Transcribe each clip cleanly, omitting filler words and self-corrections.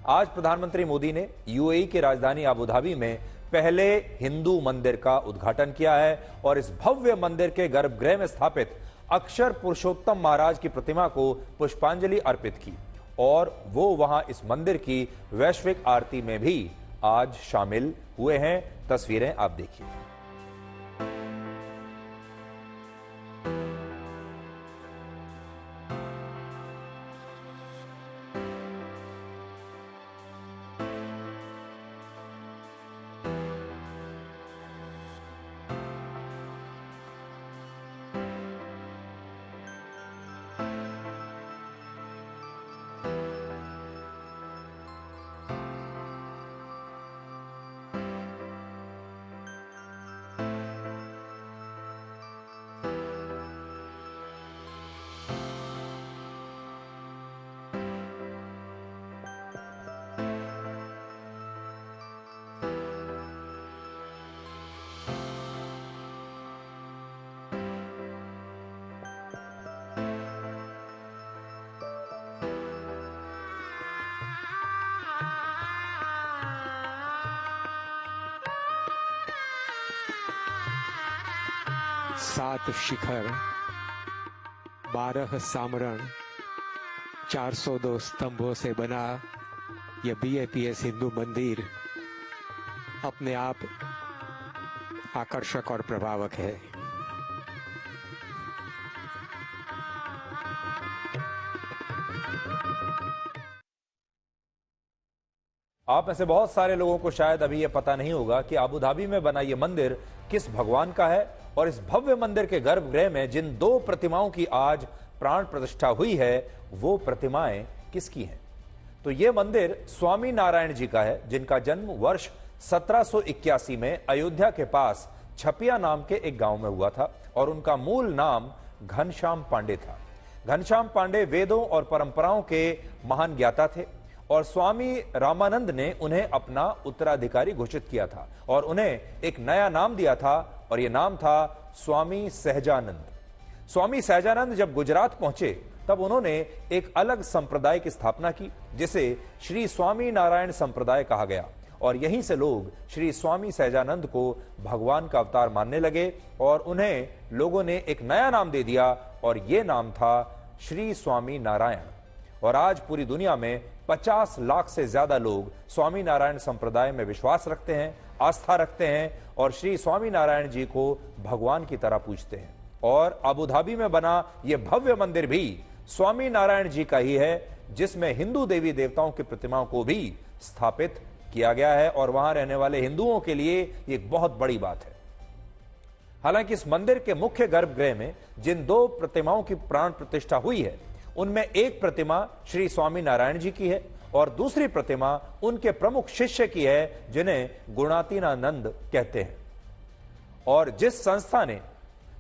आज प्रधानमंत्री मोदी ने यूएई की राजधानी अबू धाबी में पहले हिंदू मंदिर का उद्घाटन किया है और इस भव्य मंदिर के गर्भगृह में स्थापित अक्षर पुरुषोत्तम महाराज की प्रतिमा को पुष्पांजलि अर्पित की और वो वहां इस मंदिर की वैश्विक आरती में भी आज शामिल हुए हैं। तस्वीरें आप देखिए। सात शिखर, 12 सामरण, 402 स्तंभों से बना यह बीएपीएस हिंदू मंदिर अपने आप आकर्षक और प्रभावक है। आप में से बहुत सारे लोगों को शायद अभी यह पता नहीं होगा कि अबू धाबी में बना यह मंदिर किस भगवान का है और इस भव्य मंदिर के गर्भगृह में जिन दो प्रतिमाओं की आज प्राण प्रतिष्ठा हुई है वो प्रतिमाएं किसकी हैं। तो यह मंदिर स्वामी नारायण जी का है, जिनका जन्म वर्ष 1781 में अयोध्या के पास छपिया नाम के एक गांव में हुआ था और उनका मूल नाम घनश्याम पांडे था। घनश्याम पांडे वेदों और परंपराओं के महान ज्ञाता थे और स्वामी रामानंद ने उन्हें अपना उत्तराधिकारी घोषित किया था और उन्हें एक नया नाम दिया था और यह नाम था स्वामी सहजानंद। स्वामी सहजानंद जब गुजरात पहुंचे तब उन्होंने एक अलग संप्रदाय की स्थापना की जिसे श्री स्वामी नारायण संप्रदाय कहा गया और यहीं से लोग श्री स्वामी सहजानंद को भगवान का अवतार मानने लगे और उन्हें लोगों ने एक नया नाम दे दिया और यह नाम था श्री स्वामी नारायण। और आज पूरी दुनिया में 50 लाख से ज्यादा लोग स्वामी नारायण संप्रदाय में विश्वास रखते हैं, आस्था रखते हैं और श्री स्वामी नारायण जी को भगवान की तरह पूजते हैं। और अबू धाबी में बना यह भव्य मंदिर भी स्वामी नारायण जी का ही है, जिसमें हिंदू देवी देवताओं की प्रतिमाओं को भी स्थापित किया गया है और वहां रहने वाले हिंदुओं के लिए एक बहुत बड़ी बात है। हालांकि इस मंदिर के मुख्य गर्भगृह में जिन दो प्रतिमाओं की प्राण प्रतिष्ठा हुई है उनमें एक प्रतिमा श्री स्वामी नारायण जी की है और दूसरी प्रतिमा उनके प्रमुख शिष्य की है जिन्हें गुणातीनानंद कहते हैं। और जिस संस्था ने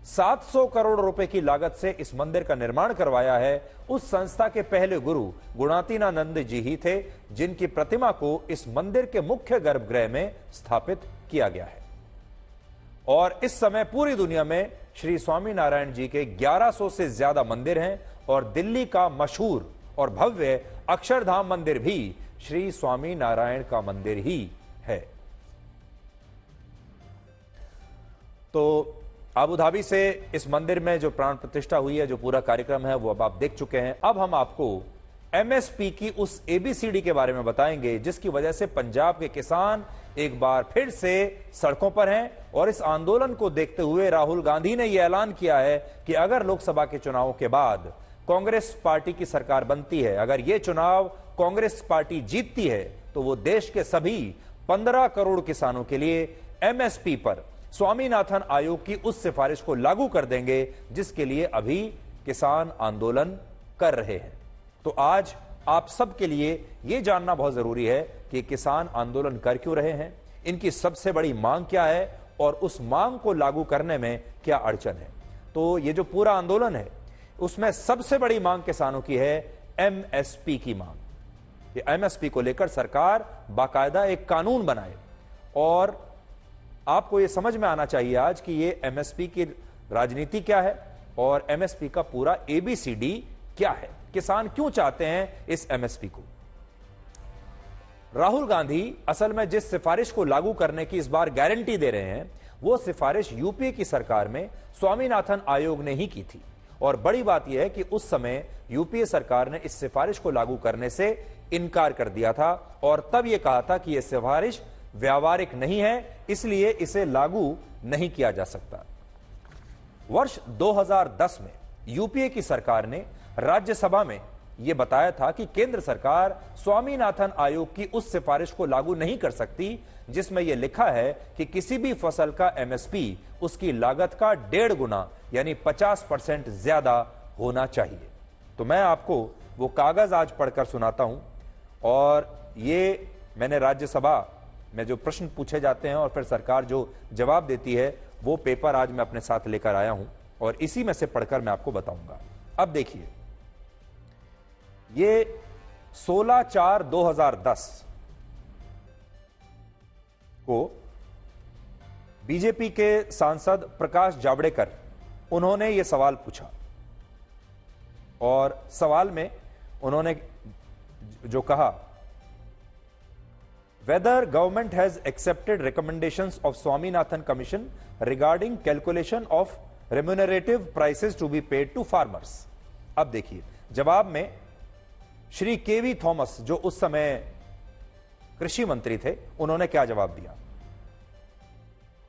700 करोड़ रुपए की लागत से इस मंदिर का निर्माण करवाया है उस संस्था के पहले गुरु गुणातीनानंद जी ही थे, जिनकी प्रतिमा को इस मंदिर के मुख्य गर्भगृह में स्थापित किया गया है। और इस समय पूरी दुनिया में श्री स्वामी नारायण जी के 1100 से ज्यादा मंदिर हैं और दिल्ली का मशहूर और भव्य अक्षरधाम मंदिर भी श्री स्वामी नारायण का मंदिर ही है। तो अबू धाबी से इस मंदिर में जो प्राण प्रतिष्ठा हुई है, जो पूरा कार्यक्रम है वो अब आप देख चुके हैं। अब हम आपको एमएसपी की उस एबीसीडी के बारे में बताएंगे जिसकी वजह से पंजाब के किसान एक बार फिर से सड़कों पर हैं और इस आंदोलन को देखते हुए राहुल गांधी ने यह ऐलान किया है कि अगर लोकसभा के चुनावों के बाद कांग्रेस पार्टी की सरकार बनती है, अगर यह चुनाव कांग्रेस पार्टी जीतती है तो वो देश के सभी 15 करोड़ किसानों के लिए एमएसपी पर स्वामीनाथन आयोग की उस सिफारिश को लागू कर देंगे जिसके लिए अभी किसान आंदोलन कर रहे हैं। तो आज आप सबके लिए यह जानना बहुत जरूरी है कि किसान आंदोलन कर क्यों रहे हैं, इनकी सबसे बड़ी मांग क्या है और उस मांग को लागू करने में क्या अड़चन है। तो ये जो पूरा आंदोलन है उसमें सबसे बड़ी मांग किसानों की है एमएसपी की मांग। ये एमएसपी को लेकर सरकार बाकायदा एक कानून बनाए और आपको यह समझ में आना चाहिए आज कि ये एमएसपी की राजनीति क्या है और एमएसपी का पूरा एबीसीडी क्या है, किसान क्यों चाहते हैं इस एमएसपी को। राहुल गांधी असल में जिस सिफारिश को लागू करने की इस बार गारंटी दे रहे हैं, वो सिफारिश यूपीए की सरकार में स्वामीनाथन आयोग ने ही की थी। और बड़ी बात यह है कि उस समय यूपीए सरकार ने इस सिफारिश को लागू करने से इनकार कर दिया था और तब यह कहा था कि यह सिफारिश व्यावहारिक नहीं है, इसलिए इसे लागू नहीं किया जा सकता। वर्ष 2010 में यूपीए की सरकार ने राज्यसभा में यह बताया था कि केंद्र सरकार स्वामीनाथन आयोग की उस सिफारिश को लागू नहीं कर सकती जिसमें यह लिखा है कि किसी भी फसल का एमएसपी उसकी लागत का 1.5 गुना यानी 50% ज्यादा होना चाहिए। तो मैं आपको वो कागज आज पढ़कर सुनाता हूं और ये मैंने राज्यसभा में जो प्रश्न पूछे जाते हैं और फिर सरकार जो जवाब देती है वो पेपर आज मैं अपने साथ लेकर आया हूं और इसी में से पढ़कर मैं आपको बताऊंगा। अब देखिए, ये 16/4/2010 को बीजेपी के सांसद प्रकाश जावड़ेकर उन्होंने यह सवाल पूछा और सवाल में उन्होंने जो कहा, whether government has accepted recommendations of Swaminathan commission regarding calculation of remunerative prices to be paid to farmers. अब देखिए, जवाब में श्री केवी थॉमस जो उस समय कृषि मंत्री थे, उन्होंने क्या जवाब दिया।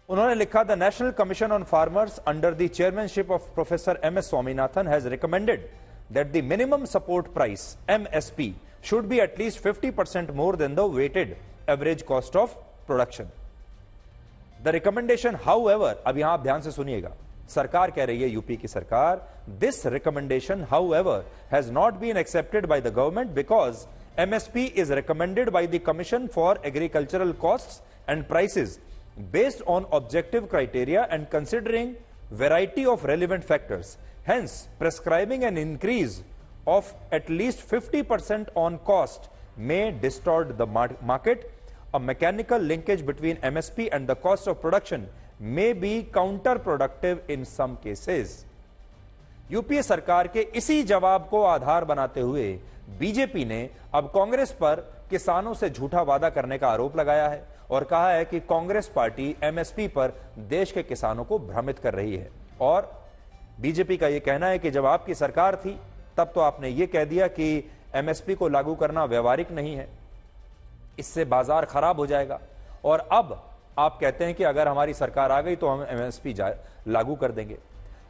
उन्होंने लिखा, the national commission on farmers under the chairmanship of professor MS Swaminathan has recommended that the minimum support price MSP should be at least 50% more than the weighted average cost of production. The recommendation, however, अब यहां आप ध्यान से सुनिएगा, सरकार कह रही है, यूपी की सरकार, this recommendation, however, has not been accepted by the government because MSP is recommended by the Commission for Agricultural Costs and Prices based on objective criteria and considering variety of relevant factors. Hence, prescribing an increase of at least 50% on cost may distort the market. A mechanical linkage between MSP and the cost of production may be counterproductive in some cases. UPA सरकार के इसी जवाब को आधार बनाते हुए BJP ने अब कांग्रेस पर किसानों से झूठा वादा करने का आरोप लगाया है और कहा है कि कांग्रेस पार्टी एमएसपी पर देश के किसानों को भ्रमित कर रही है। और बीजेपी का यह कहना है कि जब आपकी सरकार थी तब तो आपने ये कह दिया कि एमएसपी को लागू करना व्यवहारिक नहीं है, इससे बाजार खराब हो जाएगा, और अब आप कहते हैं कि अगर हमारी सरकार आ गई तो हम एमएसपी लागू कर देंगे।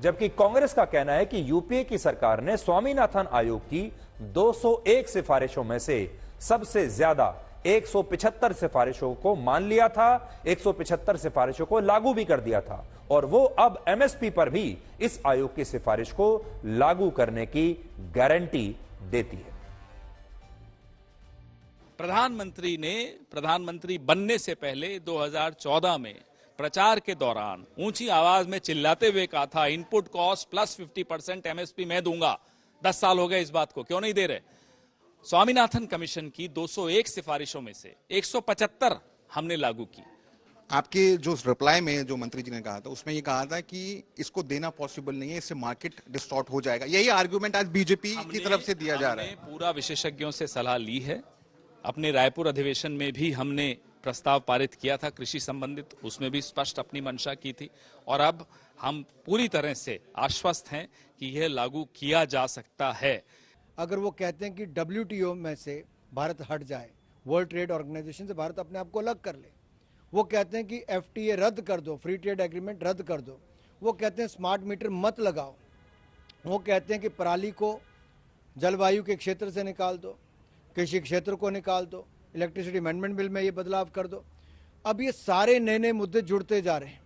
जबकि कांग्रेस का कहना है कि यूपीए की सरकार ने स्वामीनाथन आयोग की 201 सिफारिशों में से सबसे ज्यादा 175 सिफारिशों को मान लिया था, 175 सिफारिशों को लागू भी कर दिया था और वो अब एमएसपी पर भी इस आयोग की सिफारिश को लागू करने की गारंटी देती है। प्रधानमंत्री ने प्रधानमंत्री बनने से पहले 2014 में प्रचार के दौरान ऊंची आवाज में चिल्लाते हुए कहा था, इनपुट कॉस्ट प्लस 50% एमएसपी मैं दूंगा। 10 साल हो गए इस बात को, क्यों नहीं दे रहे? स्वामीनाथन कमीशन की 201 सिफारिशों में से 175 हमने लागू की। आपके जो रिप्लाई में जो मंत्री जी ने कहा था उसमें ये कहा था कि इसको देना पॉसिबल नहीं है, इससे मार्केट डिस्टॉर्ट हो जाएगा। यही आर्गुमेंट आज बीजेपी की तरफ से दिया जा रहा है। पूरा विशेषज्ञों से सलाह ली है। अपने रायपुर अधिवेशन में भी हमने प्रस्ताव पारित किया था कृषि संबंधित, उसमें भी स्पष्ट अपनी मंशा की थी और अब हम पूरी तरह से आश्वस्त हैं कि यह लागू किया जा सकता है। अगर वो कहते हैं कि WTO में से भारत हट जाए, वर्ल्ड ट्रेड ऑर्गेनाइजेशन से भारत अपने आप को अलग कर ले, वो कहते हैं कि FTA रद्द कर दो, फ्री ट्रेड एग्रीमेंट रद्द कर दो, वो कहते हैं स्मार्ट मीटर मत लगाओ, वो कहते हैं कि पराली को जलवायु के क्षेत्र से निकाल दो, कृषि क्षेत्र को निकाल दो, इलेक्ट्रिसिटी अमेंडमेंट बिल में ये बदलाव कर दो। अब ये सारे नए नए मुद्दे जुड़ते जा रहे हैं।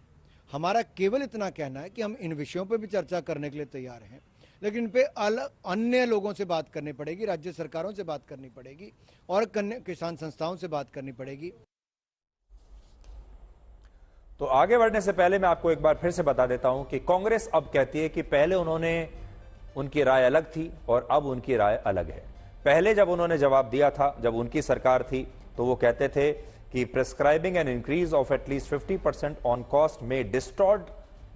हमारा केवल इतना कहना है कि हम इन विषयों पर भी चर्चा करने के लिए तैयार हैं, लेकिन इन पे अन्य लोगों से बात करनी पड़ेगी, राज्य सरकारों से बात करनी पड़ेगी और किसान संस्थाओं से बात करनी पड़ेगी। तो आगे बढ़ने से पहले मैं आपको एक बार फिर से बता देता हूं कि कांग्रेस अब कहती है कि पहले उनकी राय अलग थी और अब उनकी राय अलग है। पहले जब उन्होंने जवाब दिया था, जब उनकी सरकार थी, तो वो कहते थे कि prescribing an increase of at least 50% on cost may distort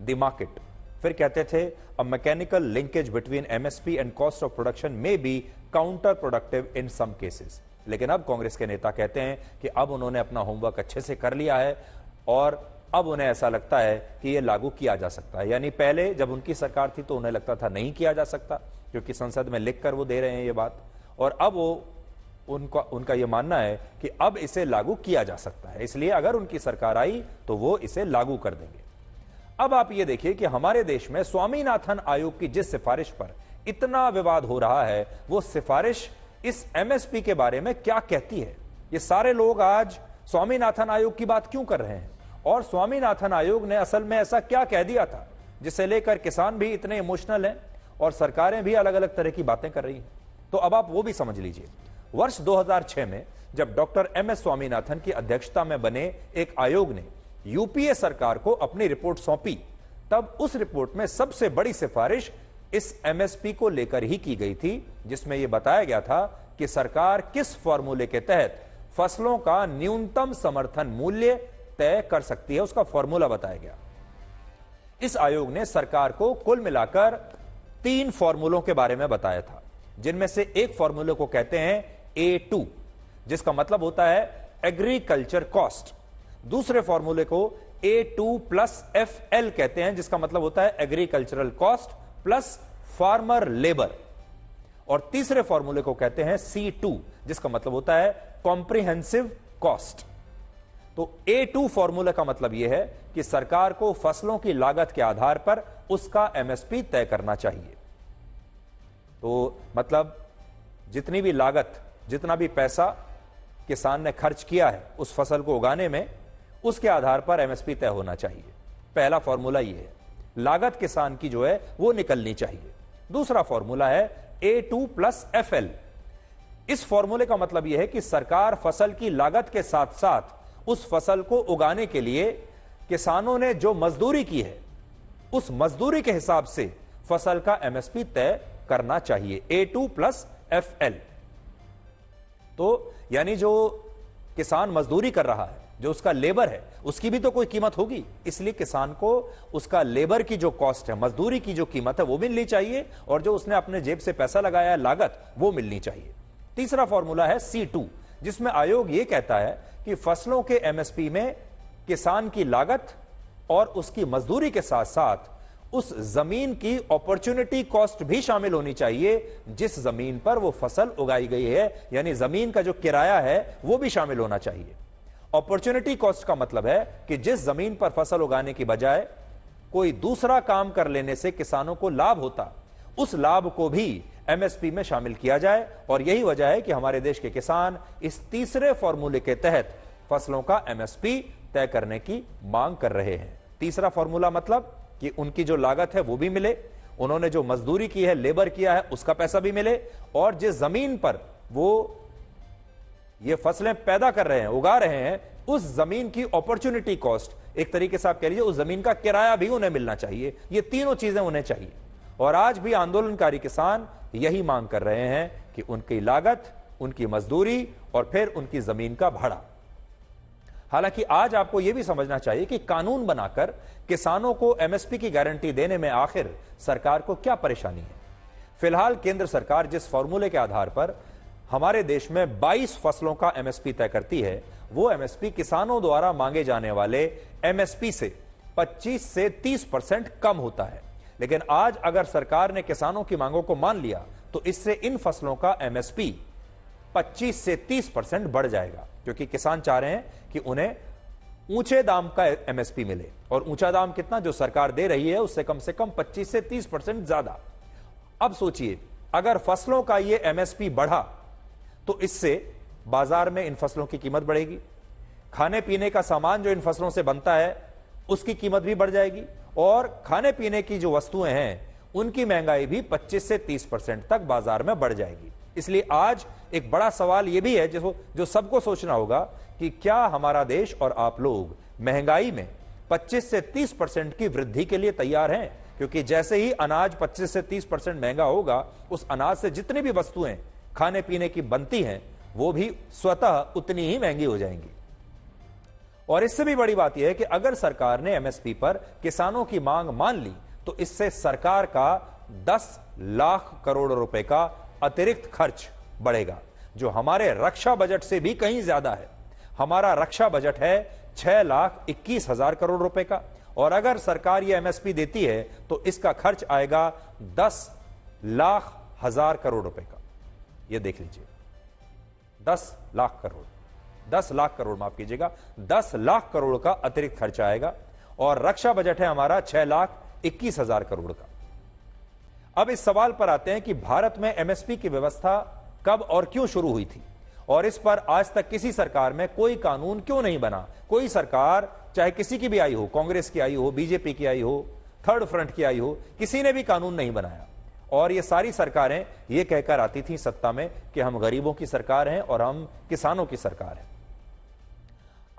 the market. फिर कहते थे a mechanical linkage between MSP and cost of production may be counter productive in some cases. लेकिन अब कांग्रेस के नेता कहते हैं कि अब उन्होंने अपना होमवर्क अच्छे से कर लिया है और अब उन्हें ऐसा लगता है कि यह लागू किया जा सकता है। यानी पहले जब उनकी सरकार थी तो उन्हें लगता था नहीं किया जा सकता, क्योंकि संसद में लिखकर वो दे रहे हैं ये बात, और अब वो उनका यह मानना है कि अब इसे लागू किया जा सकता है, इसलिए अगर उनकी सरकार आई तो वो इसे लागू कर देंगे। अब आप ये देखिए कि हमारे देश में स्वामीनाथन आयोग की जिस सिफारिश पर इतना विवाद हो रहा है, वो सिफारिश इस एमएसपी के बारे में क्या कहती है। ये सारे लोग आज स्वामीनाथन आयोग की बात क्यों कर रहे हैं, और स्वामीनाथन आयोग ने असल में ऐसा क्या कह दिया था जिसे लेकर किसान भी इतने इमोशनल हैं और सरकारें भी अलग अलग तरह की बातें कर रही हैं। तो अब आप वो भी समझ लीजिए। वर्ष 2006 में जब डॉक्टर एमएस स्वामीनाथन की अध्यक्षता में बने एक आयोग ने यूपीए सरकार को अपनी रिपोर्ट सौंपी, तब उस रिपोर्ट में सबसे बड़ी सिफारिश इस एमएसपी को लेकर ही की गई थी, जिसमें यह बताया गया था कि सरकार किस फॉर्मूले के तहत फसलों का न्यूनतम समर्थन मूल्य तय कर सकती है, उसका फॉर्मूला बताया गया। इस आयोग ने सरकार को कुल मिलाकर 3 फॉर्मूलों के बारे में बताया था, जिनमें से एक फॉर्मूले को कहते हैं A2, जिसका मतलब होता है एग्रीकल्चर कॉस्ट। दूसरे फॉर्मूले को A2+FL कहते हैं, जिसका मतलब होता है agricultural cost plus farmer labour. और तीसरे फॉर्मूले को कहते हैं C2, जिसका मतलब होता है कॉम्प्रिहेंसिव कॉस्ट। तो A2 फॉर्मूले का मतलब यह है कि सरकार को फसलों की लागत के आधार पर उसका एमएसपी तय करना चाहिए। तो मतलब जितनी भी लागत, जितना भी पैसा किसान ने खर्च किया है उस फसल को उगाने में, उसके आधार पर एमएसपी तय होना चाहिए। पहला फॉर्मूला यह है, लागत किसान की जो है वो निकलनी चाहिए। दूसरा फॉर्मूला है A2+FL। इस फॉर्मूले का मतलब यह है कि सरकार फसल की लागत के साथ साथ उस फसल को उगाने के लिए किसानों ने जो मजदूरी की है, उस मजदूरी के हिसाब से फसल का एमएसपी तय करना चाहिए। A2+FL। तो यानी जो किसान मजदूरी कर रहा है, जो उसका लेबर है, उसकी भी तो कोई कीमत होगी, इसलिए किसान को उसका लेबर की जो कॉस्ट है, मजदूरी की जो कीमत है, वो मिलनी चाहिए, और जो उसने अपने जेब से पैसा लगाया है लागत, वो मिलनी चाहिए। तीसरा फॉर्मूला है C2, जिसमें आयोग यह कहता है कि फसलों के एमएसपी में किसान की लागत और उसकी मजदूरी के साथ साथ उस जमीन की अपॉर्चुनिटी कॉस्ट भी शामिल होनी चाहिए जिस जमीन पर वो फसल उगाई गई है, यानी जमीन का जो किराया है वो भी शामिल होना चाहिए। अपॉर्चुनिटी कॉस्ट का मतलब है कि जिस जमीन पर फसल उगाने की बजाय कोई दूसरा काम कर लेने से किसानों को लाभ होता, उस लाभ को भी एमएसपी में शामिल किया जाए। और यही वजह है कि हमारे देश के किसान इस तीसरे फॉर्मूले के तहत फसलों का एमएसपी तय करने की मांग कर रहे हैं। तीसरा फॉर्मूला मतलब कि उनकी जो लागत है वो भी मिले, उन्होंने जो मजदूरी की है, लेबर किया है, उसका पैसा भी मिले, और जिस जमीन पर वो ये फसलें पैदा कर रहे हैं, उगा रहे हैं, उस जमीन की अपॉर्चुनिटी कॉस्ट, एक तरीके से आप कह लीजिए उस जमीन का किराया भी उन्हें मिलना चाहिए। ये तीनों चीजें उन्हें चाहिए। और आज भी आंदोलनकारी किसान यही मांग कर रहे हैं कि उनकी लागत, उनकी मजदूरी और फिर उनकी जमीन का भाड़ा। हालांकि आज आपको यह भी समझना चाहिए कि कानून बनाकर किसानों को एमएसपी की गारंटी देने में आखिर सरकार को क्या परेशानी है। फिलहाल केंद्र सरकार जिस फॉर्मूले के आधार पर हमारे देश में 22 फसलों का एमएसपी तय करती है, वो एमएसपी किसानों द्वारा मांगे जाने वाले एमएसपी से 25 से 30% कम होता है। लेकिन आज अगर सरकार ने किसानों की मांगों को मान लिया तो इससे इन फसलों का एमएसपी 25 से 30% बढ़ जाएगा, क्योंकि किसान चाह रहे हैं कि उन्हें ऊंचे दाम का एमएसपी मिले। और ऊंचा दाम कितना जो सरकार दे रही है उससे कम 25 से 30% ज्यादा। अब सोचिए, अगर फसलों का यह एमएसपी बढ़ा तो इससे बाजार में इन फसलों की कीमत बढ़ेगी, खाने पीने का सामान जो इन फसलों से बनता है उसकी कीमत भी बढ़ जाएगी, और खाने पीने की जो वस्तुएं हैं उनकी महंगाई भी 25 से 30% तक बाजार में बढ़ जाएगी। इसलिए आज एक बड़ा सवाल यह भी है जो सबको सोचना होगा कि क्या हमारा देश और आप लोग महंगाई में 25 से 30% की वृद्धि के लिए तैयार हैं? क्योंकि जैसे ही अनाज 25 से 30% महंगा होगा, उस अनाज से जितनी भी वस्तुएं खाने पीने की बनती हैं वो भी स्वतः उतनी ही महंगी हो जाएंगी। और इससे भी बड़ी बात यह है कि अगर सरकार ने एमएसपी पर किसानों की मांग मान ली तो इससे सरकार का 10 लाख करोड़ रुपए का अतिरिक्त खर्च बढ़ेगा। जो हमारे रक्षा बजट से भी कहीं ज्यादा है। हमारा रक्षा बजट है 6,21,000 करोड़ रुपए का, और अगर सरकार ये एमएसपी देती है तो इसका खर्च आएगा 10,00,000 करोड़ रुपए का। ये देख लीजिए, 10 लाख करोड़, 10 लाख करोड़ माफ कीजिएगा, 10 लाख करोड़ का अतिरिक्त खर्च आएगा, और रक्षा बजट है हमारा 6,21,000 करोड़ का। अब इस सवाल पर आते हैं कि भारत में एमएसपी की व्यवस्था कब और क्यों शुरू हुई थी, और इस पर आज तक किसी सरकार में कोई कानून क्यों नहीं बना। कोई सरकार, चाहे किसी की भी आई हो, कांग्रेस की आई हो, बीजेपी की आई हो, थर्ड फ्रंट की आई हो, किसी ने भी कानून नहीं बनाया। और ये सारी सरकारें ये कहकर आती थी सत्ता में कि हम गरीबों की सरकार हैं और हम किसानों की सरकार हैं।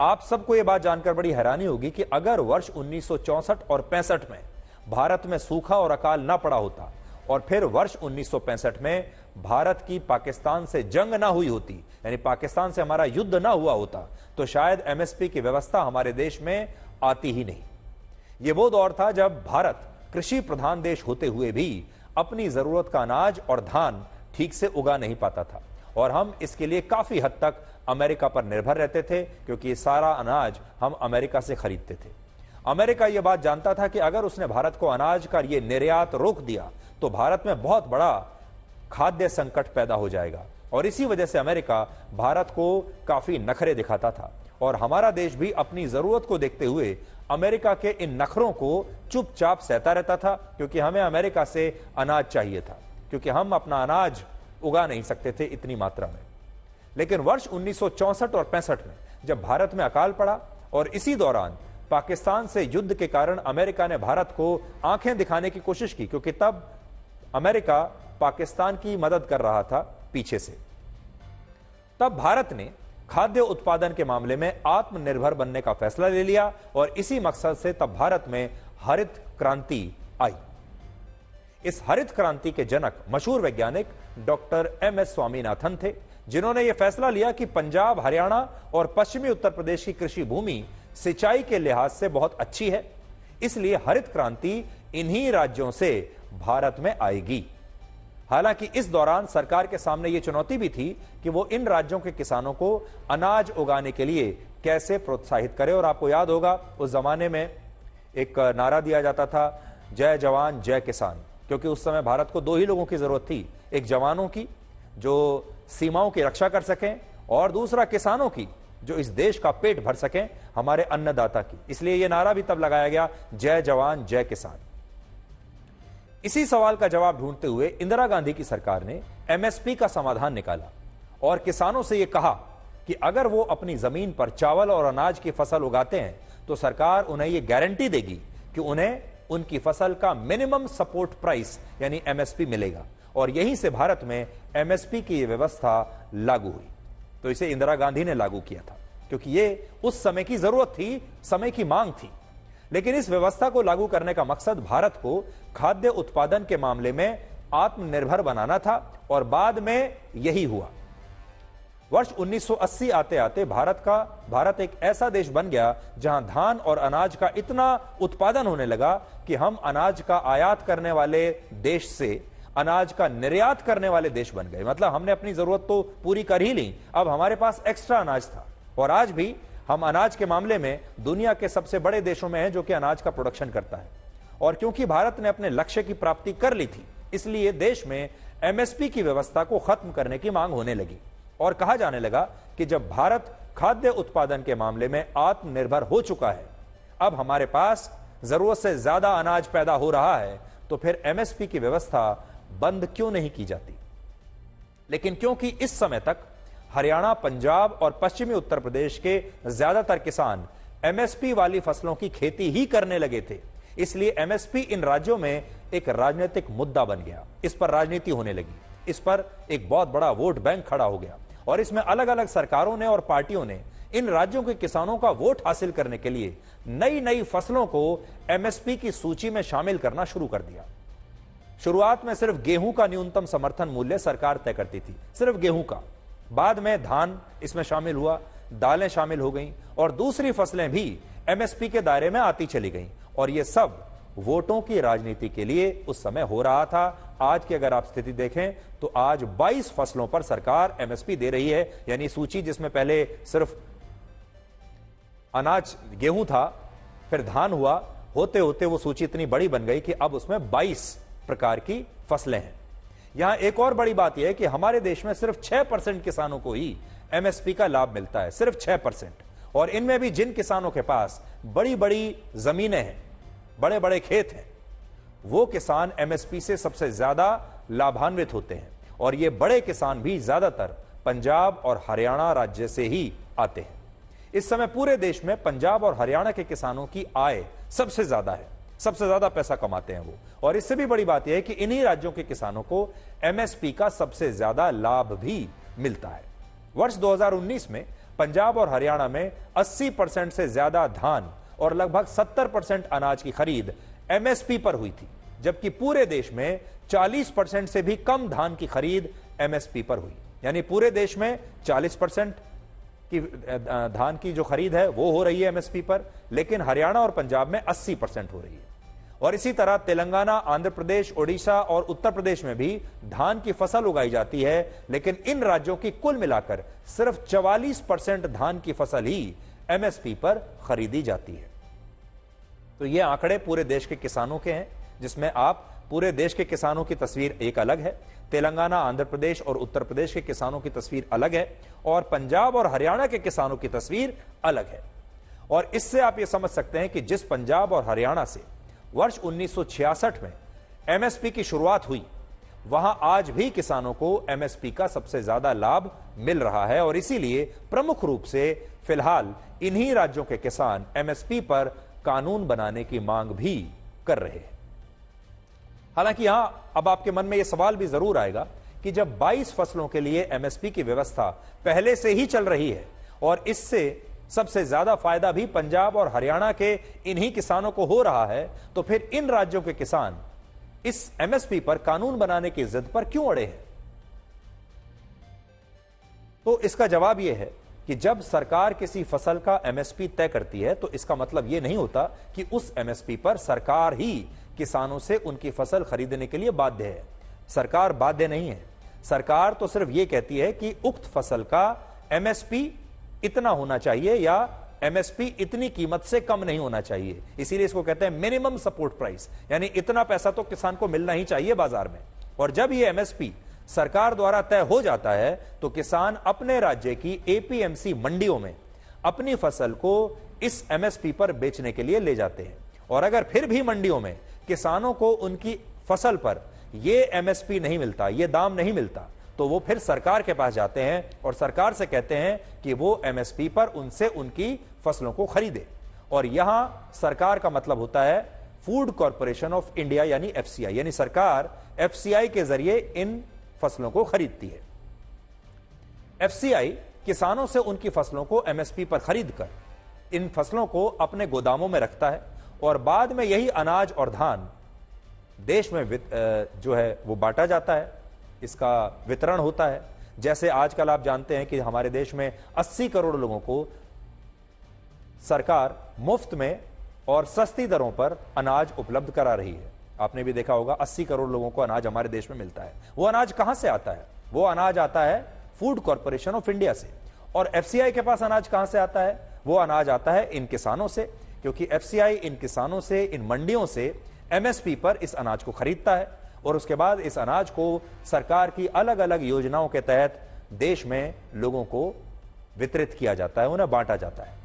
आप सबको यह बात जानकर बड़ी हैरानी होगी कि अगर वर्ष 1964 और 65 में भारत में सूखा और अकाल ना पड़ा होता, और फिर वर्ष 1965 में भारत की पाकिस्तान से जंग ना हुई होती, यानी पाकिस्तान से हमारा युद्ध ना हुआ होता, तो शायद एमएसपी की व्यवस्था हमारे देश में आती ही नहीं। यह वो दौर था जब भारत कृषि प्रधान देश होते हुए भी अपनी जरूरत का अनाज और धान ठीक से उगा नहीं पाता था, और हम इसके लिए काफी हद तक अमेरिका पर निर्भर रहते थे, क्योंकि ये सारा अनाज हम अमेरिका से खरीदते थे। अमेरिका यह बात जानता था कि अगर उसने भारत को अनाज का ये निर्यात रोक दिया तो भारत में बहुत बड़ा खाद्य संकट पैदा हो जाएगा, और इसी वजह से अमेरिका भारत को काफी नखरे दिखाता था, और हमारा देश भी अपनी जरूरत को देखते हुए अमेरिका के इन नखरों को चुपचाप सहता रहता था, क्योंकि हमें अमेरिका से अनाज चाहिए था, क्योंकि हम अपना अनाज उगा नहीं सकते थे इतनी मात्रा में। लेकिन वर्ष 1964 और 65 में जब भारत में अकाल पड़ा, और इसी दौरान पाकिस्तान से युद्ध के कारण अमेरिका ने भारत को आंखें दिखाने की कोशिश की, क्योंकि तब अमेरिका पाकिस्तान की मदद कर रहा था पीछे से। तब भारत ने खाद्य उत्पादन के मामले में आत्मनिर्भर बनने का फैसला ले लिया, और इसी मकसद से तब भारत में हरित क्रांति आई। इस हरित क्रांति के जनक मशहूर वैज्ञानिक डॉक्टर एम.एस. स्वामीनाथन थे, जिन्होंने यह फैसला लिया कि पंजाब, हरियाणा और पश्चिमी उत्तर प्रदेश की कृषि भूमि सिंचाई के लिहाज से बहुत अच्छी है, इसलिए हरित क्रांति इन्हीं राज्यों से भारत में आएगी। हालांकि इस दौरान सरकार के सामने यह चुनौती भी थी कि वो इन राज्यों के किसानों को अनाज उगाने के लिए कैसे प्रोत्साहित करे। और आपको याद होगा उस जमाने में एक नारा दिया जाता था, जय जवान जय किसान, क्योंकि उस समय भारत को दो ही लोगों की जरूरत थी, एक जवानों की जो सीमाओं की रक्षा कर सकें, और दूसरा किसानों की जो इस देश का पेट भर सकें, हमारे अन्नदाता की। इसलिए यह नारा भी तब लगाया गया, जय जवान जय किसान। इसी सवाल का जवाब ढूंढते हुए इंदिरा गांधी की सरकार ने एमएसपी का समाधान निकाला, और किसानों से यह कहा कि अगर वो अपनी जमीन पर चावल और अनाज की फसल उगाते हैं तो सरकार उन्हें यह गारंटी देगी कि उन्हें उनकी फसल का मिनिमम सपोर्ट प्राइस यानी एमएसपी मिलेगा। और यहीं से भारत में एमएसपी की व्यवस्था लागू हुई। तो इसे इंदिरा गांधी ने लागू किया था, क्योंकि ये उस समय की जरूरत थी, समय की मांग थी। लेकिन इस व्यवस्था को लागू करने का मकसद भारत को खाद्य उत्पादन के मामले में आत्मनिर्भर बनाना था, और बाद में यही हुआ। वर्ष 1980 आते आते भारत एक ऐसा देश बन गया जहां धान और अनाज का इतना उत्पादन होने लगा कि हम अनाज का आयात करने वाले देश से अनाज का निर्यात करने वाले देश बन गए। मतलब हमने अपनी जरूरत तो पूरी कर ही ली, अब हमारे पास एक्स्ट्रा अनाज था। और आज भी हम अनाज के मामले में दुनिया के सबसे बड़े देशों में हैं जो कि अनाज का प्रोडक्शन करता है। और क्योंकि भारत ने अपने लक्ष्य की प्राप्ति कर ली थी, इसलिए देश में एमएसपी की व्यवस्था को खत्म करने की मांग होने लगी, और कहा जाने लगा कि जब भारत खाद्य उत्पादन के मामले में आत्मनिर्भर हो चुका है, अब हमारे पास जरूरत से ज्यादा अनाज पैदा हो रहा है, तो फिर एमएसपी की व्यवस्था बंद क्यों नहीं की जाती। लेकिन क्योंकि इस समय तक हरियाणा, पंजाब और पश्चिमी उत्तर प्रदेश के ज्यादातर किसान एमएसपी वाली फसलों की खेती ही करने लगे थे, इसलिए एमएसपी इन राज्यों में एक राजनीतिक मुद्दा बन गया। इस पर राजनीति होने लगी, इस पर एक बहुत बड़ा वोट बैंक खड़ा हो गया, और इसमें अलग अलग सरकारों ने और पार्टियों ने इन राज्यों के किसानों का वोट हासिल करने के लिए नई नई फसलों को एमएसपी की सूची में शामिल करना शुरू कर दिया। शुरुआत में सिर्फ गेहूं का न्यूनतम समर्थन मूल्य सरकार तय करती थी, सिर्फ गेहूं का। बाद में धान इसमें शामिल हुआ, दालें शामिल हो गईं, और दूसरी फसलें भी एमएसपी के दायरे में आती चली गईं। और ये सब वोटों की राजनीति के लिए उस समय हो रहा था। आज की अगर आप स्थिति देखें तो आज 22 फसलों पर सरकार एमएसपी दे रही है, यानी सूची जिसमें पहले सिर्फ अनाज गेहूं था, फिर धान हुआ, होते होते वो सूची इतनी बड़ी बन गई कि अब उसमें 22 प्रकार की फसलें हैं। यहां एक और बड़ी बात यह है कि हमारे देश में सिर्फ 6% किसानों को ही एमएसपी का लाभ मिलता है, सिर्फ 6%। और इनमें भी जिन किसानों के पास बड़ी बड़ी जमीनें हैं, बड़े बड़े खेत हैं, वो किसान एमएसपी से सबसे ज्यादा लाभान्वित होते हैं। और ये बड़े किसान भी ज्यादातर पंजाब और हरियाणा राज्य से ही आते हैं। इस समय पूरे देश में पंजाब और हरियाणा के किसानों की आय सबसे ज्यादा है, सबसे ज्यादा पैसा कमाते हैं वो। और इससे भी बड़ी बात यह है कि इन्हीं राज्यों के किसानों को एमएसपी का सबसे ज्यादा लाभ भी मिलता है। वर्ष 2019 में पंजाब और हरियाणा में 80% से ज्यादा धान और लगभग 70% अनाज की खरीद एमएसपी पर हुई थी, जबकि पूरे देश में 40% से भी कम धान की खरीद एमएसपी पर हुई। यानी पूरे देश में 40% की धान की जो खरीद है वो हो रही है एमएसपी पर, लेकिन हरियाणा और पंजाब में 80% हो रही है। और इसी तरह तेलंगाना, आंध्र प्रदेश, ओडिशा और उत्तर प्रदेश में भी धान की फसल उगाई जाती है, लेकिन इन राज्यों की कुल मिलाकर सिर्फ 44% धान की फसल ही एमएसपी पर खरीदी जाती है। तो ये आंकड़े पूरे देश के किसानों के हैं, जिसमें आप पूरे देश के किसानों की तस्वीर एक अलग है, तेलंगाना, आंध्र प्रदेश और उत्तर प्रदेश के किसानों की तस्वीर अलग है, और पंजाब और हरियाणा के किसानों की तस्वीर अलग है। और इससे आप ये समझ सकते हैं कि जिस पंजाब और हरियाणा से वर्ष 1966 में एमएसपी की शुरुआत हुई, वहां आज भी किसानों को एमएसपी का सबसे ज्यादा लाभ मिल रहा है। और इसीलिए प्रमुख रूप से फिलहाल इन्हीं राज्यों के किसान एमएसपी पर कानून बनाने की मांग भी कर रहे हैं। हालांकि यहां अब आपके मन में यह सवाल भी जरूर आएगा कि जब 22 फसलों के लिए एमएसपी की व्यवस्था पहले से ही चल रही है और इससे सबसे ज्यादा फायदा भी पंजाब और हरियाणा के इन्हीं किसानों को हो रहा है, तो फिर इन राज्यों के किसान इस एमएसपी पर कानून बनाने की जिद पर क्यों अड़े हैं? तो इसका जवाब यह है कि जब सरकार किसी फसल का एमएसपी तय करती है तो इसका मतलब यह नहीं होता कि उस एमएसपी पर सरकार ही किसानों से उनकी फसल खरीदने के लिए बाध्य है। सरकार बाध्य नहीं है। सरकार तो सिर्फ यह कहती है कि उक्त फसल का एमएसपी इतना होना चाहिए या एमएसपी इतनी कीमत से कम नहीं होना चाहिए। इसीलिए इसको कहते हैं मिनिमम सपोर्ट प्राइस, यानी इतना पैसा तो किसान को मिलना ही चाहिए बाजार में। और जब यह एमएसपी सरकार द्वारा तय हो जाता है तो किसान अपने राज्य की एपीएमसी मंडियों में अपनी फसल को इस एमएसपी पर बेचने के लिए ले जाते हैं। और अगर फिर भी मंडियों में किसानों को उनकी फसल पर यह एमएसपी नहीं मिलता, यह दाम नहीं मिलता, तो वो फिर सरकार के पास जाते हैं और सरकार से कहते हैं कि वो एमएसपी पर उनसे उनकी फसलों को खरीदे। और यहां सरकार का मतलब होता है फूड कॉर्पोरेशन ऑफ इंडिया यानी एफसीआई, यानी सरकार एफसीआई के जरिए इन फसलों को खरीदती है। एफसीआई किसानों से उनकी फसलों को एमएसपी पर खरीदकर इन फसलों को अपने गोदामों में रखता है और बाद में यही अनाज और धान देश में जो है वो बांटा जाता है, इसका वितरण होता है। जैसे आजकल आप जानते हैं कि हमारे देश में 80 करोड़ लोगों को सरकार मुफ्त में और सस्ती दरों पर अनाज उपलब्ध करा रही है। आपने भी देखा होगा 80 करोड़ लोगों को अनाज हमारे देश में मिलता है। वो अनाज कहां से आता है? वो अनाज आता है फूड कॉर्पोरेशन ऑफ इंडिया से। और एफसीआई के पास अनाज कहां से आता है? वो अनाज आता है इन किसानों से, क्योंकि एफसीआई इन किसानों से, इन मंडियों से एमएसपी पर इस अनाज को खरीदता है और उसके बाद इस अनाज को सरकार की अलग अलग योजनाओं के तहत देश में लोगों को वितरित किया जाता है, उन्हें बांटा जाता है।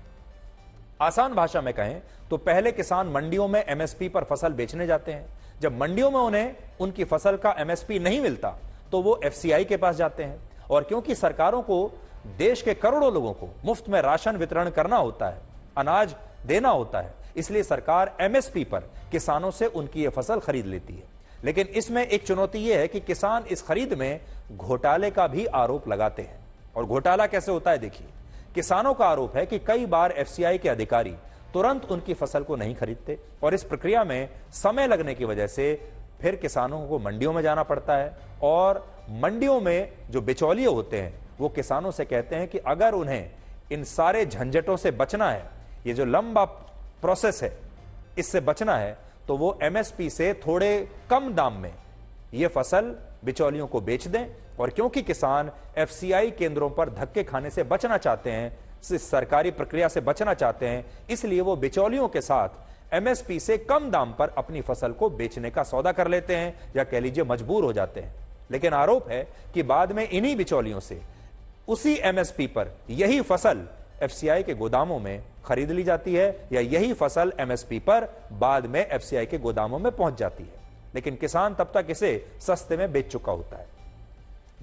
आसान भाषा में कहें तो पहले किसान मंडियों में एमएसपी पर फसल बेचने जाते हैं। जब मंडियों में उन्हें उनकी फसल का एमएसपी नहीं मिलता तो वो एफसीआई के पास जाते हैं। और क्योंकि सरकारों को देश के करोड़ों लोगों को मुफ्त में राशन वितरण करना होता है, अनाज देना होता है, इसलिए सरकार एमएसपी पर किसानों से उनकी यह फसल खरीद लेती है। लेकिन इसमें एक चुनौती यह है कि किसान इस खरीद में घोटाले का भी आरोप लगाते हैं। और घोटाला कैसे होता है? देखिए, किसानों का आरोप है कि कई बार एफसीआई के अधिकारी तुरंत उनकी फसल को नहीं खरीदते और इस प्रक्रिया में समय लगने की वजह से फिर किसानों को मंडियों में जाना पड़ता है। और मंडियों में जो बिचौलिए होते हैं वो किसानों से कहते हैं कि अगर उन्हें इन सारे झंझटों से बचना है, ये जो लंबा प्रोसेस है इससे बचना है, तो वो एमएसपी से थोड़े कम दाम में ये फसल बिचौलियों को बेच दें। और क्योंकि किसान एफसीआई केंद्रों पर धक्के खाने से बचना चाहते हैं, इस सरकारी प्रक्रिया से बचना चाहते हैं, इसलिए वो बिचौलियों के साथ एमएसपी से कम दाम पर अपनी फसल को बेचने का सौदा कर लेते हैं, या कह लीजिए मजबूर हो जाते हैं। लेकिन आरोप है कि बाद में इन्हीं बिचौलियों से उसी एमएसपी पर यही फसल एफसीआई के गोदामों में खरीद ली जाती है, या यही फसल एमएसपी पर बाद में एफसीआई के गोदामों में पहुंच जाती है। लेकिन किसान तब तक इसे सस्ते में बेच चुका होता है।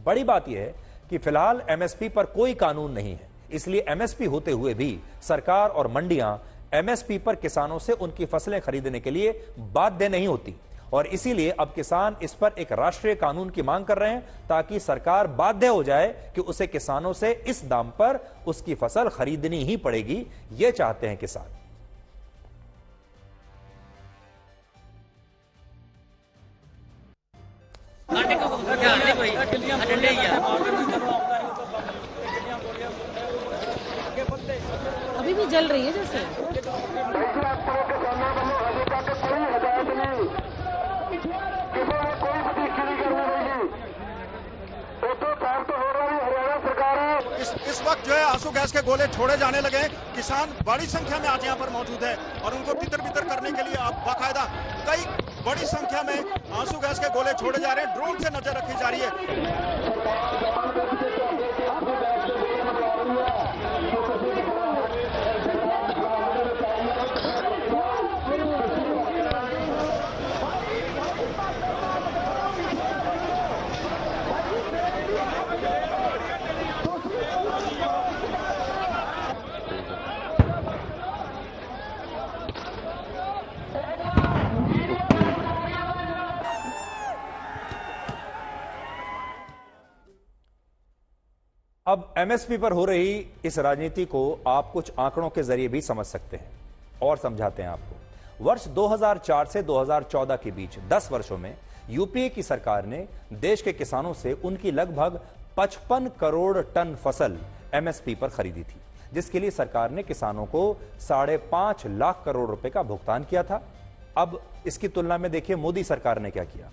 बड़ी बात यह है कि फिलहाल एमएसपी पर कोई कानून नहीं है, इसलिए एमएसपी होते हुए भी सरकार और मंडियां एमएसपी पर किसानों से उनकी फसलें खरीदने के लिए बाध्य नहीं होती। और इसीलिए अब किसान इस पर एक राष्ट्रीय कानून की मांग कर रहे हैं, ताकि सरकार बाध्य हो जाए कि उसे किसानों से इस दाम पर उसकी फसल खरीदनी ही पड़ेगी। यह चाहते हैं किसान। अभी भी जल रही है जैसे। इस वक्त जो है आंसू गैस के गोले छोड़े जाने लगे। किसान बड़ी संख्या में आज यहाँ पर मौजूद है और उनको तितर बितर करने के लिए अब बाकायदा कई बड़ी संख्या में आंसू गैस के गोले छोड़े जा रहे हैं। ड्रोन से नजर रखी जा रही है। अब एमएसपी पर हो रही इस राजनीति को आप कुछ आंकड़ों के जरिए भी समझ सकते हैं और समझाते हैं आपको। वर्ष 2004 से 2014 के बीच 10 वर्षों में यूपीए की सरकार ने देश के किसानों से उनकी लगभग 55 करोड़ टन फसल एमएसपी पर खरीदी थी, जिसके लिए सरकार ने किसानों को 5.5 लाख करोड़ रुपए का भुगतान किया था। अब इसकी तुलना में देखिए मोदी सरकार ने क्या किया।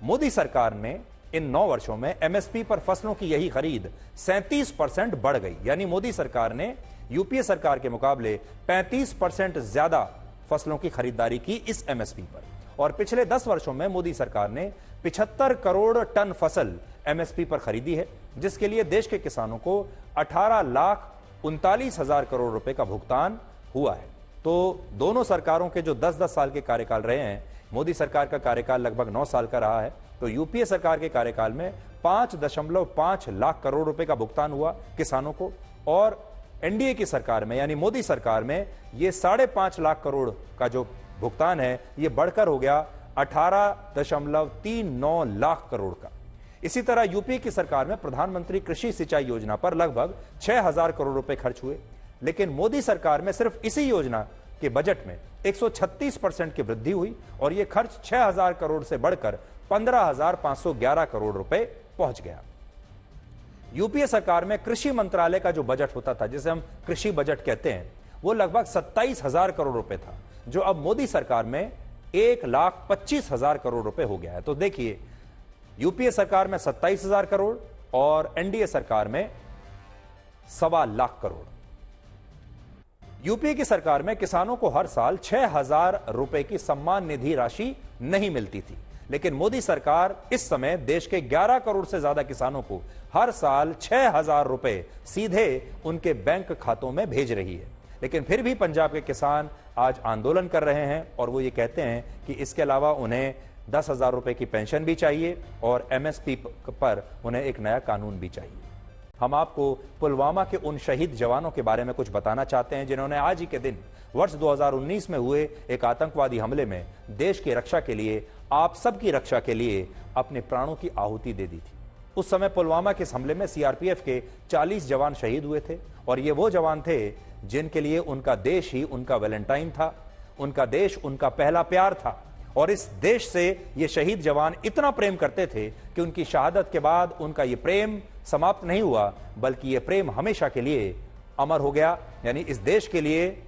मोदी सरकार ने इन 9 वर्षों में एमएसपी पर फसलों की यही खरीद 37% बढ़ गई। यानी मोदी सरकार ने यूपीए सरकार के मुकाबले 35% ज्यादा फसलों की खरीदारी की इस एमएसपी पर। और पिछले 10 वर्षों में मोदी सरकार ने 75 करोड़ टन फसल एमएसपी पर खरीदी है, जिसके लिए देश के किसानों को 18,39,000 करोड़ रुपए का भुगतान हुआ है। तो दोनों सरकारों के जो 10-10 साल के कार्यकाल रहे हैं, मोदी सरकार का कार्यकाल लगभग 9 साल का रहा है, तो यूपीए सरकार के कार्यकाल में 5.5 लाख करोड़ रुपए का भुगतान हुआ किसानों को। और एनडीए की सरकार में यानी मोदी सरकार में ये 5.5 लाख करोड़ का जो भुगतान है, ये बढ़कर हो गया 18.39 लाख करोड़ का। इसी तरह यूपीए की सरकार में प्रधानमंत्री कृषि सिंचाई योजना पर लगभग 6,000 करोड़ रुपए खर्च हुए। लेकिन मोदी सरकार में सिर्फ इसी योजना के बजट में 136% की वृद्धि हुई और यह खर्च 6,000 करोड़ से बढ़कर 15,511 करोड़ रुपए पहुंच गया। यूपीए सरकार में कृषि मंत्रालय का जो बजट होता था, जिसे हम कृषि बजट कहते हैं, वो लगभग 27,000 करोड़ रुपए था, जो अब मोदी सरकार में 1,25,000 करोड़ रुपए हो गया है। तो देखिए, यूपीए सरकार में 27,000 करोड़ और एनडीए सरकार में 1.25 लाख करोड़। यूपीए की सरकार में किसानों को हर साल 6,000 रुपए की सम्मान निधि राशि नहीं मिलती थी, लेकिन मोदी सरकार इस समय देश के 11 करोड़ से ज्यादा किसानों को हर साल 6,000 रुपए सीधे उनके बैंक खातों में भेज रही है। लेकिन फिर भी पंजाब के किसान आज आंदोलन कर रहे हैं और वो ये कहते हैं कि इसके अलावा उन्हें 10,000 रुपए की पेंशन भी चाहिए और एमएसपी पर उन्हें एक नया कानून भी चाहिए। हम आपको पुलवामा के उन शहीद जवानों के बारे में कुछ बताना चाहते हैं, जिन्होंने आज ही के दिन वर्ष 2019 में हुए एक आतंकवादी हमले में देश की रक्षा के लिए, आप सबकी रक्षा के लिए अपने प्राणों की आहुति दे दी थी। उस समय पुलवामा के इस हमले में सीआरपीएफ के 40 जवान शहीद हुए थे और ये वो जवान थे जिनके लिए उनका देश ही उनका वैलेंटाइन था, उनका देश उनका पहला प्यार था। और इस देश से ये शहीद जवान इतना प्रेम करते थे कि उनकी शहादत के बाद उनका ये प्रेम समाप्त नहीं हुआ, बल्कि ये प्रेम हमेशा के लिए अमर हो गया। यानी इस देश के लिए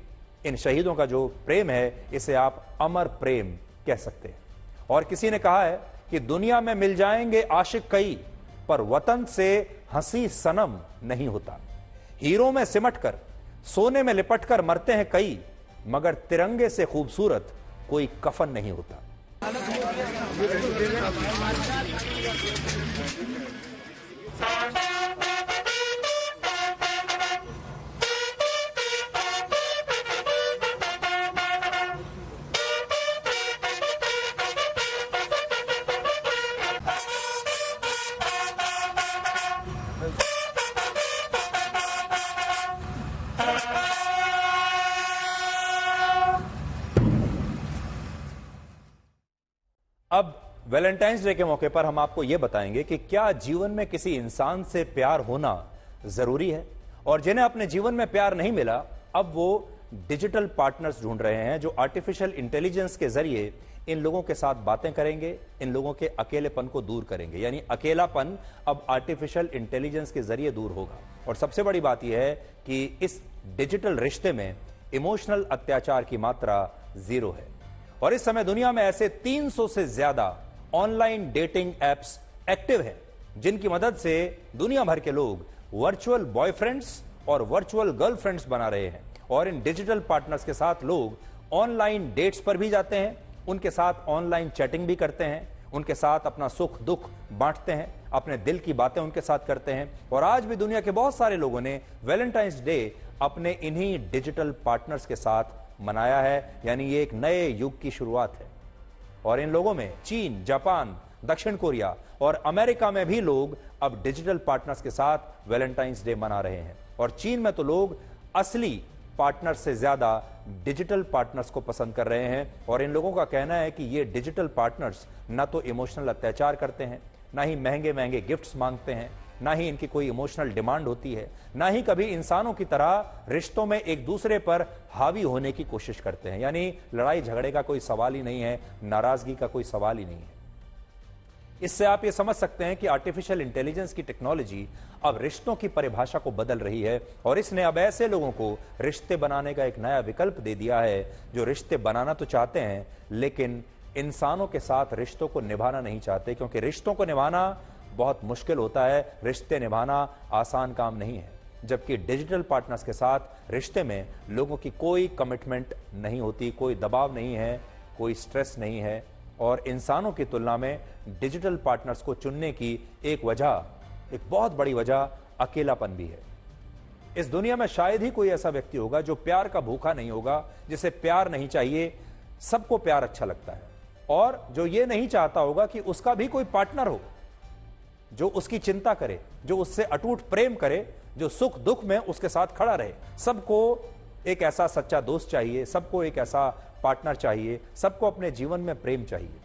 इन शहीदों का जो प्रेम है, इसे आप अमर प्रेम कह सकते हैं। और किसी ने कहा है कि दुनिया में मिल जाएंगे आशिक कई, पर वतन से हंसी सनम नहीं होता। हीरो में सिमटकर, सोने में लिपटकर मरते हैं कई, मगर तिरंगे से खूबसूरत कोई कफन नहीं होता। अब वैलेंटाइंस डे के मौके पर हम आपको यह बताएंगे कि क्या जीवन में किसी इंसान से प्यार होना जरूरी है, और जिन्हें अपने जीवन में प्यार नहीं मिला अब वो डिजिटल पार्टनर्स ढूंढ रहे हैं जो आर्टिफिशियल इंटेलिजेंस के जरिए इन लोगों के साथ बातें करेंगे, इन लोगों के अकेलेपन को दूर करेंगे। यानी अकेलापन अब आर्टिफिशियल इंटेलिजेंस के जरिए दूर होगा। और सबसे बड़ी बात यह है कि इस डिजिटल रिश्ते में इमोशनल अत्याचार की मात्रा 0 है। और इस समय दुनिया में ऐसे 300 से ज्यादा ऑनलाइन डेटिंग एप्स एक्टिव हैं, जिनकी मदद से दुनिया भर के लोग वर्चुअल बॉयफ्रेंड्स और वर्चुअल गर्लफ्रेंड्स बना रहे हैं। और इन डिजिटल पार्टनर्स के साथ लोग ऑनलाइन डेट्स पर भी जाते हैं, उनके साथ ऑनलाइन चैटिंग भी करते हैं, उनके साथ अपना सुख दुख बांटते हैं, अपने दिल की बातें उनके साथ करते हैं। और आज भी दुनिया के बहुत सारे लोगों ने वैलेंटाइंस डे अपने इन्हीं डिजिटल पार्टनर्स के साथ मनाया है। यानी ये एक नए युग की शुरुआत है। और इन लोगों में चीन, जापान, दक्षिण कोरिया और अमेरिका में भी लोग अब डिजिटल पार्टनर्स के साथ वैलेंटाइंस डे मना रहे हैं। और चीन में तो लोग असली पार्टनर से ज्यादा डिजिटल पार्टनर्स को पसंद कर रहे हैं। और इन लोगों का कहना है कि ये डिजिटल पार्टनर्स ना तो इमोशनल अत्याचार करते हैं, ना ही महंगे महंगे गिफ्ट्स मांगते हैं, ना ही इनकी कोई इमोशनल डिमांड होती है, ना ही कभी इंसानों की तरह रिश्तों में एक दूसरे पर हावी होने की कोशिश करते हैं। यानी लड़ाई झगड़े का कोई सवाल ही नहीं है, नाराजगी का कोई सवाल ही नहीं है। इससे आप ये समझ सकते हैं कि आर्टिफिशियल इंटेलिजेंस की टेक्नोलॉजी अब रिश्तों की परिभाषा को बदल रही है। और इसने अब ऐसे लोगों को रिश्ते बनाने का एक नया विकल्प दे दिया है जो रिश्ते बनाना तो चाहते हैं लेकिन इंसानों के साथ रिश्तों को निभाना नहीं चाहते, क्योंकि रिश्तों को निभाना बहुत मुश्किल होता है, रिश्ते निभाना आसान काम नहीं है। जबकि डिजिटल पार्टनर्स के साथ रिश्ते में लोगों की कोई कमिटमेंट नहीं होती, कोई दबाव नहीं है, कोई स्ट्रेस नहीं है। और इंसानों की तुलना में डिजिटल पार्टनर्स को चुनने की एक बहुत बड़ी वजह अकेलापन भी है। इस दुनिया में शायद ही कोई ऐसा व्यक्ति होगा जो प्यार का भूखा नहीं होगा, जिसे प्यार नहीं चाहिए। सबको प्यार अच्छा लगता है, और जो ये नहीं चाहता होगा कि उसका भी कोई पार्टनर हो जो उसकी चिंता करे, जो उससे अटूट प्रेम करे, जो सुख दुख में उसके साथ खड़ा रहे। सबको एक ऐसा सच्चा दोस्त चाहिए, सबको एक ऐसा पार्टनर चाहिए, सबको अपने जीवन में प्रेम चाहिए।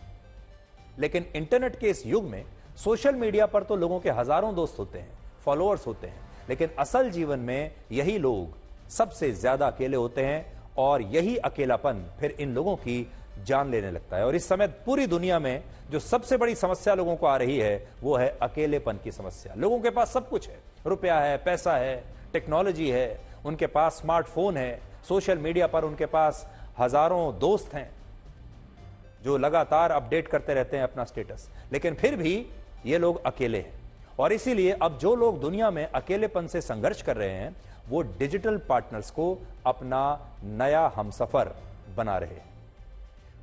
लेकिन इंटरनेट के इस युग में सोशल मीडिया पर तो लोगों के हजारों दोस्त होते हैं, फॉलोअर्स होते हैं, लेकिन असल जीवन में यही लोग सबसे ज्यादा अकेले होते हैं। और यही अकेलापन फिर इन लोगों की जान लेने लगता है। और इस समय पूरी दुनिया में जो सबसे बड़ी समस्या लोगों को आ रही है वो है अकेलेपन की समस्या। लोगों के पास सब कुछ है, रुपया है, पैसा है, टेक्नोलॉजी है, उनके पास स्मार्टफोन है, सोशल मीडिया पर उनके पास हजारों दोस्त हैं जो लगातार अपडेट करते रहते हैं अपना स्टेटस, लेकिन फिर भी ये लोग अकेले हैं। और इसीलिए अब जो लोग दुनिया में अकेलेपन से संघर्ष कर रहे हैं वो डिजिटल पार्टनर्स को अपना नया हमसफर बना रहे हैं।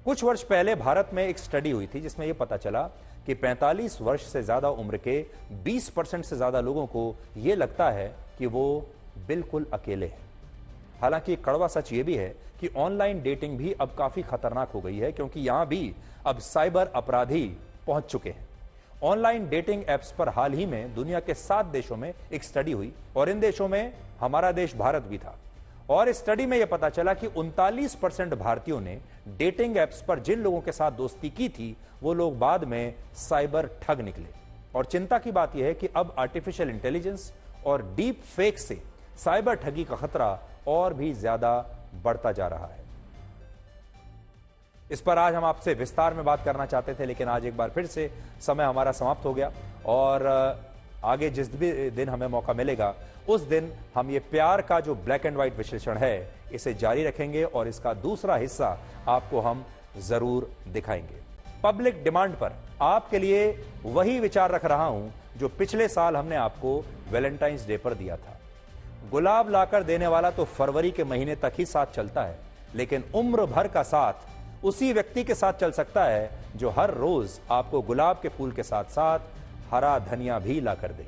कुछ वर्ष पहले भारत में एक स्टडी हुई थी जिसमें यह पता चला कि 45 वर्ष से ज्यादा उम्र के 20% से ज्यादा लोगों को यह लगता है कि वो बिल्कुल अकेले हैं। हालांकि कड़वा सच ये भी है कि ऑनलाइन डेटिंग भी अब काफी खतरनाक हो गई है, क्योंकि यहां भी अब साइबर अपराधी पहुंच चुके हैं। ऑनलाइन डेटिंग एप्स पर हाल ही में दुनिया के 7 देशों में एक स्टडी हुई और इन देशों में हमारा देश भारत भी था। और इस स्टडी में यह पता चला कि 39% भारतीयों ने डेटिंग एप्स पर जिन लोगों के साथ दोस्ती की थी वो लोग बाद में साइबर ठग निकले। और चिंता की बात यह है कि अब आर्टिफिशियल इंटेलिजेंस और डीप फेक से साइबर ठगी का खतरा और भी ज्यादा बढ़ता जा रहा है। इस पर आज हम आपसे विस्तार में बात करना चाहते थे, लेकिन आज एक बार फिर से समय हमारा समाप्त हो गया। और आगे जिस भी दिन हमें मौका मिलेगा उस दिन हम ये प्यार का जो ब्लैक एंड व्हाइट विश्लेषण है इसे जारी रखेंगे और इसका दूसरा हिस्सा आपको हम जरूर दिखाएंगे। पब्लिक डिमांड पर आपके लिए वही विचार रख रहा हूं जो पिछले साल हमने आपको वैलेंटाइंस डे पर दिया था। गुलाब लाकर देने वाला तो फरवरी के महीने तक ही साथ चलता है, लेकिन उम्र भर का साथ उसी व्यक्ति के साथ चल सकता है जो हर रोज आपको गुलाब के फूल के साथ साथ हरा धनिया भी लाकर दे।